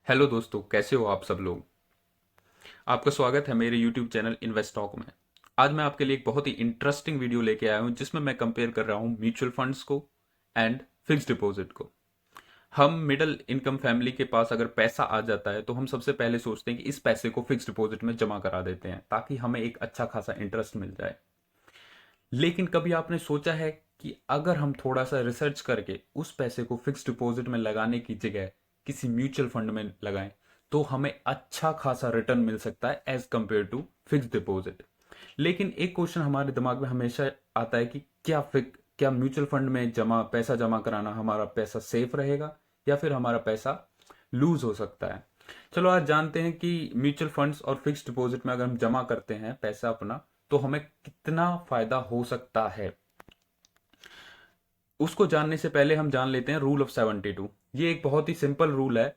Hello दोस्तों, कैसे हो आप सब लोग। आपका स्वागत है मेरे यूट्यूब चैनल इन्वेस्टॉक में। आज मैं आपके लिए एक बहुत ही इंटरेस्टिंग वीडियो लेके आया हूं जिसमें मैं कंपेयर कर रहा हूं म्यूचुअल फंड्स को एंड फिक्स्ड डिपॉजिट को। हम मिडिल इनकम फैमिली के पास अगर पैसा आ जाता है तो हम सबसे पहले सोचते हैं कि इस पैसे को फिक्स्ड डिपॉजिट में जमा करा देते हैं ताकि हमें एक अच्छा खासा इंटरेस्ट मिल जाए। लेकिन कभी आपने सोचा है कि अगर हम थोड़ा सा रिसर्च करके उस पैसे को फिक्स्ड डिपॉजिट में लगाने की जगह किसी म्यूचुअल फंड में लगाएं तो हमें अच्छा खासा रिटर्न मिल सकता है as compare to fixed deposit. लेकिन एक क्वेश्चन हमारे दिमाग में हमेशा आता है कि क्या म्यूचुअल फंड में जमा पैसा जमा कराना हमारा पैसा सेफ रहेगा या फिर हमारा पैसा लूज हो सकता है। चलो आज जानते हैं कि म्यूचुअल फंड्स और फिक्स्ड डिपॉजिट में अगर हम जमा करते हैं पैसा अपना तो हमें कितना फायदा हो सकता है। उसको जानने से पहले हम जान लेते हैं रूल ऑफ 72। ये एक बहुत ही सिंपल रूल है।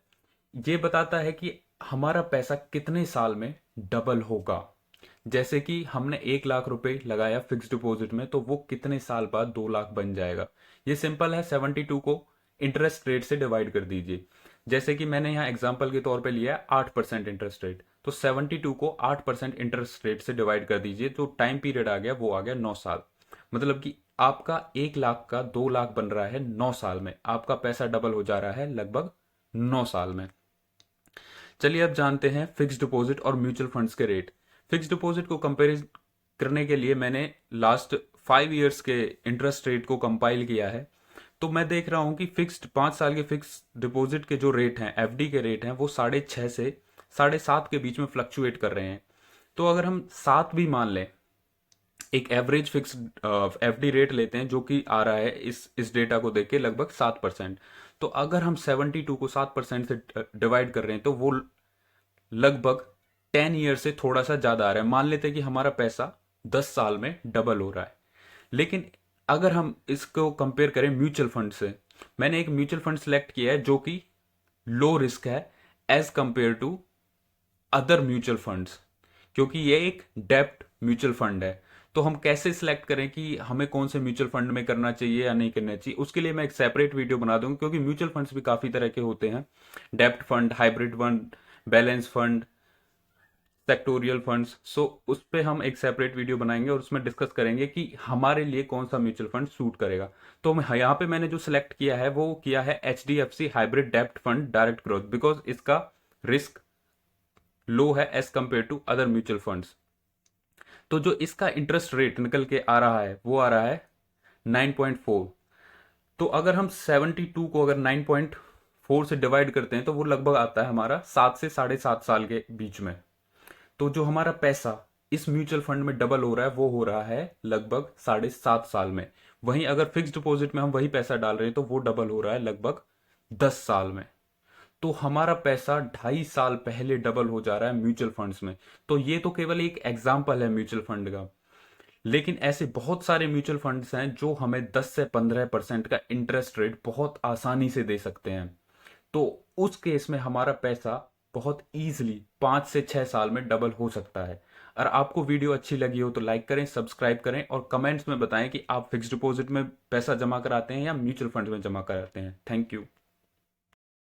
ये बताता है कि हमारा पैसा कितने साल में डबल होगा। जैसे कि हमने 1 लाख रुपए लगाया फिक्स डिपॉजिट में तो वो कितने साल बाद 2 लाख बन जाएगा। ये सिंपल है। 72 को इंटरेस्ट रेट से डिवाइड कर दीजिए। जैसे कि मैंने यहाँ एग्जाम्पल के तौर पे लिया है 8% इंटरेस्ट रेट, तो 72 को 8% इंटरेस्ट रेट से डिवाइड कर दीजिए। तो टाइम पीरियड आ गया, वो आ गया 9 साल। मतलब कि आपका 1 लाख का 2 लाख बन रहा है 9 साल में। आपका पैसा डबल हो जा रहा है लगभग 9 साल में। चलिए अब जानते हैं फिक्स डिपॉजिट और म्यूचुअल फंड्स के रेट। फिक्स डिपॉजिट को कंपेयर करने के लिए मैंने लास्ट 5 इयर्स के इंटरेस्ट रेट को कंपाइल किया है। तो मैं देख रहा हूं कि फिक्स्ड 5 साल के फिक्स डिपॉजिट के जो रेट हैं, एफडी के रेट हैं, वो 6.5 से 7.5 के बीच में फ्लक्चुएट कर रहे हैं। तो अगर हम 7 भी मान लें, एक एवरेज फिक्स एफडी रेट लेते हैं जो कि आ रहा है इस डेटा को देख के लगभग 7%। तो अगर हम 72 को 7% से डिवाइड कर रहे हैं तो वो लगभग 10 ईयर से थोड़ा सा ज्यादा आ रहा है। मान लेते हैं कि हमारा पैसा 10 साल में डबल हो रहा है। लेकिन अगर हम इसको कंपेयर करें म्यूचुअल फंड से, मैंने एक म्यूचुअल फंड सेलेक्ट किया है जो कि लो रिस्क है as compare to other mutual funds, क्योंकि ये एक डेप्ट म्यूचुअल फंड है। तो हम कैसे सिलेक्ट करें कि हमें कौन से म्यूचुअल फंड में करना चाहिए या नहीं करना चाहिए, उसके लिए मैं एक सेपरेट वीडियो बना दूंगा। क्योंकि म्यूचुअल फंड्स भी काफी तरह के होते हैं, डेप्ट fund, hybrid fund, balance fund, sectorial funds. So उस पे हम एक सेपरेट वीडियो बनाएंगे और उसमें डिस्कस करेंगे कि हमारे लिए कौन सा म्यूचुअल फंड सूट करेगा। तो यहाँ पे मैंने जो सिलेक्ट किया है वो किया है HDFC हाइब्रिड डेप्ट फंड डायरेक्ट ग्रोथ, बिकॉज इसका रिस्क लो है as compare to other mutual funds. तो जो इसका इंटरेस्ट रेट निकल के आ रहा है वो आ रहा है 9.4। तो अगर हम 72 को अगर 9.4 से डिवाइड करते हैं तो वो लगभग आता है हमारा 7 से 7.5 साल के बीच में। तो जो हमारा पैसा इस म्यूचुअल फंड में डबल हो रहा है वो हो रहा है लगभग 7.5 साल में। वहीं अगर फिक्स डिपॉजिट में हम वही पैसा डाल रहे हैं तो वो डबल हो रहा है लगभग 10 साल में। तो हमारा पैसा 2.5 साल पहले डबल हो जा रहा है म्यूचुअल फंड्स में। तो ये तो केवल एक एग्जाम्पल है म्यूचुअल फंड का। लेकिन ऐसे बहुत सारे म्यूचुअल फंड्स हैं जो हमें 10 से 15% का इंटरेस्ट रेट बहुत आसानी से दे सकते हैं। तो उस केस में हमारा पैसा बहुत इजीली 5 से 6 साल में डबल हो सकता है। अगर आपको वीडियो अच्छी लगी हो तो लाइक करें, सब्सक्राइब करें और कमेंट्स में बताएं कि आप फिक्स डिपॉजिट में पैसा जमा कराते हैं या म्यूचुअल फंड में जमा कराते हैं। Thank you.